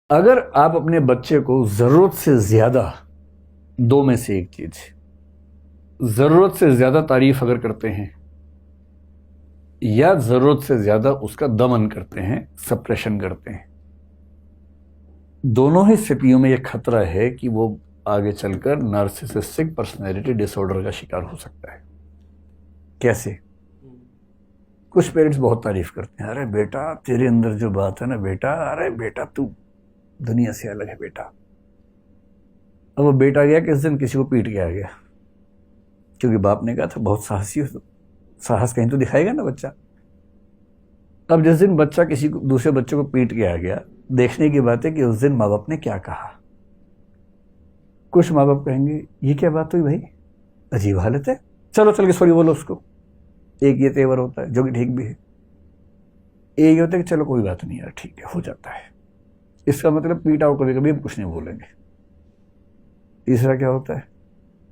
अगर आप अपने बच्चे को जरूरत से ज्यादा, दो में से एक चीज, जरूरत से ज्यादा तारीफ अगर करते हैं या जरूरत से ज्यादा उसका दमन करते हैं, सप्रेशन करते हैं, दोनों ही स्थितियों में यह खतरा है कि वो आगे चलकर नार्सिसिस्टिक पर्सनैलिटी डिसऑर्डर का शिकार हो सकता है। कैसे? कुछ पेरेंट्स बहुत तारीफ करते हैं, अरे बेटा तेरे अंदर जो बात है ना बेटा, अरे बेटा तू दुनिया से अलग है बेटा। अब वो बेटा गया किस दिन किसी को पीट के आ गया, क्योंकि बाप ने कहा था बहुत साहसी हो, साहस कहीं तो दिखाएगा ना बच्चा। अब जिस दिन बच्चा किसी को, दूसरे बच्चे को पीट के आ गया, देखने की बात है कि उस दिन माँ बाप ने क्या कहा। कुछ माँ बाप कहेंगे ये क्या बात हुई भाई, अजीब हालत है, चलो चल के सॉरी बोलो उसको। एक ये तेवर होता है जो कि ठीक भी है। एक ये होता है कि चलो कोई बात नहीं यार ठीक है, हो जाता है, इसका मतलब पीटा हो कभी कभी हम कुछ नहीं बोलेंगे। तीसरा क्या होता है,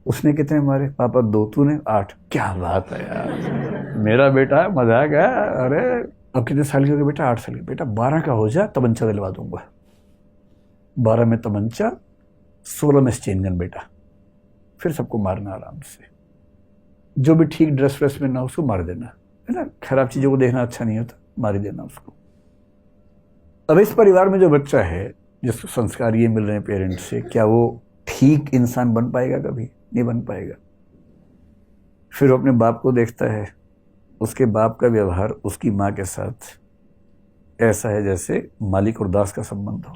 उसने कितने मारे, पापा 2, तूने 8, क्या बात है यार मेरा बेटा है, मजाक है। अरे अब कितने साल के हो गए बेटा, 8 साल के, बेटा 12 का हो जा तमंचा दिलवा दूंगा। 12 में तमंचा, 16 में चेन गन बेटा, फिर सबको मारना आराम से। जो भी ठीक ड्रेस व्रेस में ना उसको मार देना, है ना, खराब चीजों को देखना अच्छा नहीं होता, मार ही देना उसको। अब इस परिवार में जो बच्चा है जिसको संस्कार ये मिल रहे हैं पेरेंट्स से, क्या वो ठीक इंसान बन पाएगा? कभी नहीं बन पाएगा। फिर वो अपने बाप को देखता है, उसके बाप का व्यवहार उसकी माँ के साथ ऐसा है जैसे मालिक और दास का संबंध हो।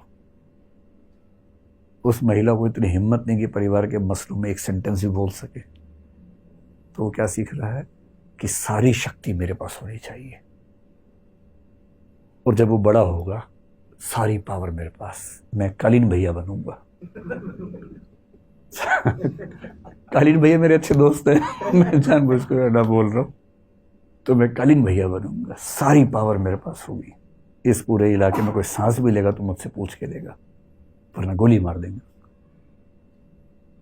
उस महिला को इतनी हिम्मत नहीं कि परिवार के मसलों में एक सेंटेंस भी बोल सके। तो वो क्या सीख रहा है कि सारी शक्ति मेरे पास होनी चाहिए, और जब वो बड़ा होगा सारी पावर मेरे पास, मैं कालीन भैया बनूंगा। कालीन भैया मेरे अच्छे दोस्त हैं, मैं जानबूझकर ना बोल रहा हूं। तो मैं कालीन भैया बनूंगा, सारी पावर मेरे पास होगी, इस पूरे इलाके में कोई सांस भी लेगा तो मुझसे पूछ के लेगा, वरना गोली मार देंगे।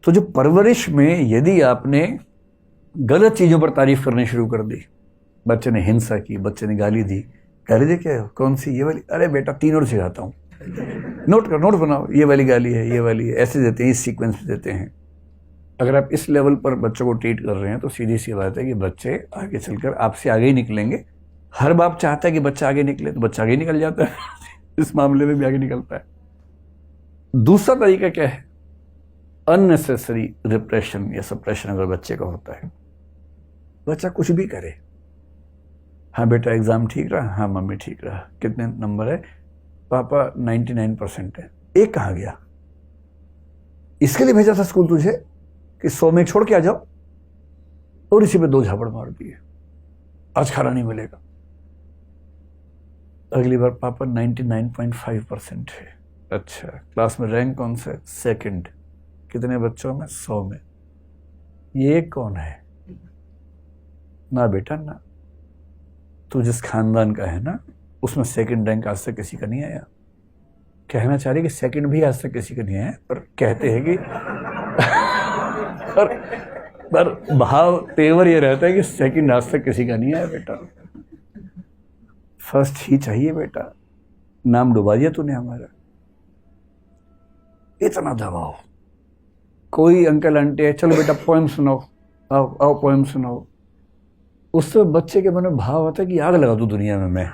तो जो परवरिश में यदि आपने गलत चीजों पर तारीफ करनी शुरू कर दी, बच्चे ने हिंसा की, बच्चे ने गाली दी, गाली दे क्या है, कौन सी, ये वाली, अरे बेटा 3 और सिखाता हूँ, नोट कर, नोट बनाओ, ये वाली गाली है, ये वाली है, ऐसे देते हैं, इस सीक्वेंस में देते हैं। अगर आप इस लेवल पर बच्चों को ट्रीट कर रहे हैं तो सीधी सी बात है कि बच्चे आगे चलकर आपसे आगे ही निकलेंगे। हर बाप चाहता है कि बच्चा आगे निकले, तो बच्चा आगे निकल जाता है। इस मामले में भी आगे निकलता है। दूसरा तरीका क्या है, अननेसेसरी रिप्रेशन या सप्रेशन अगर बच्चे का होता है, बच्चा कुछ भी करे, हाँ बेटा एग्जाम ठीक रहा, हाँ मम्मी ठीक रहा, कितने नंबर है पापा, 99% है, एक कहाँ गया, इसके लिए भेजा था स्कूल तुझे कि 100 में छोड़ के आ जाओ, और इसी पे 2 झापड़ मार दिए, आज खाना नहीं मिलेगा। अगली बार पापा 99.5% है, अच्छा क्लास में रैंक कौन सा है, 2nd, कितने बच्चों में, 100 में, ये कौन है, ना बेटा ना, तू जिस खानदान का है ना उसमें 2nd रैंक आज तक किसी का नहीं आया। कहना चाह रही कि 2nd भी आज तक किसी का नहीं आया, पर कहते हैं कि पर भाव तेवर ये रहता है कि 2nd आज तक किसी का नहीं आया बेटा, 1st ही चाहिए बेटा, नाम डुबा दिया तूने हमारा। इतना दबाव, कोई अंकल आंटी है, चलो बेटा पोएम सुनाओ, आओ आओ पोएम सुनाओ, उससे बच्चे के मन में भाव आता है कि आग लगा दूं दुनिया में मैं,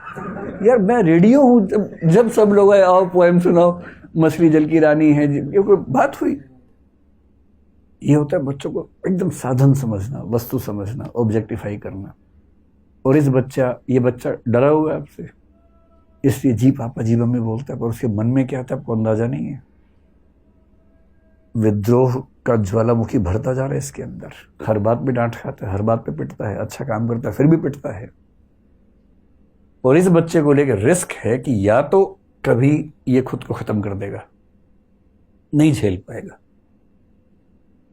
यार मैं रेडियो हूं, जब सब लोग आए आओ पोएम सुनाओ, मछली जल की रानी है, ये कोई बात हुई। ये होता है बच्चों को एकदम साधन समझना, वस्तु समझना, ऑब्जेक्टिफाई करना। और ये बच्चा डरा हुआ है आपसे, इसलिए जी पापा जी मम्मी बोलता है, पर उसके मन में क्या आता है आपको अंदाजा नहीं है। विद्रोह का ज्वालामुखी भरता जा रहा है इसके अंदर, हर बात पे डांट खाता है, हर बात पे पिटता है, अच्छा काम करता है फिर भी पिटता है। और इस बच्चे को लेकर रिस्क है कि या तो कभी ये खुद को खत्म कर देगा, नहीं झेल पाएगा,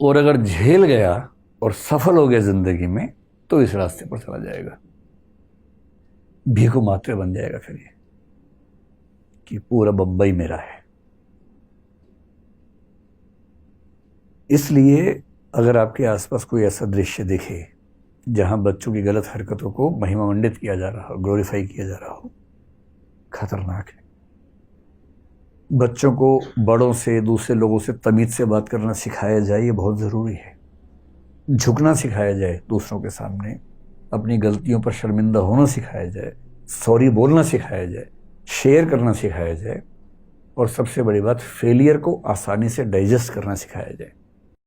और अगर झेल गया और सफल हो गया जिंदगी में तो इस रास्ते पर चला जाएगा, भीखू मात्रे बन जाएगा फिर ये कि पूरा बंबई मेरा है। इसलिए अगर आपके आसपास कोई ऐसा दृश्य दिखे जहां बच्चों की गलत हरकतों को महिमामंडित किया जा रहा हो, ग्लोरीफाई किया जा रहा हो, खतरनाक है। बच्चों को बड़ों से, दूसरे लोगों से तमीज़ से बात करना सिखाया जाए, ये बहुत ज़रूरी है। झुकना सिखाया जाए दूसरों के सामने, अपनी गलतियों पर शर्मिंदा होना सिखाया जाए, सॉरी बोलना सिखाया जाए, शेयर करना सिखाया जाए, और सबसे बड़ी बात फेलियर को आसानी से डाइजेस्ट करना सिखाया जाए।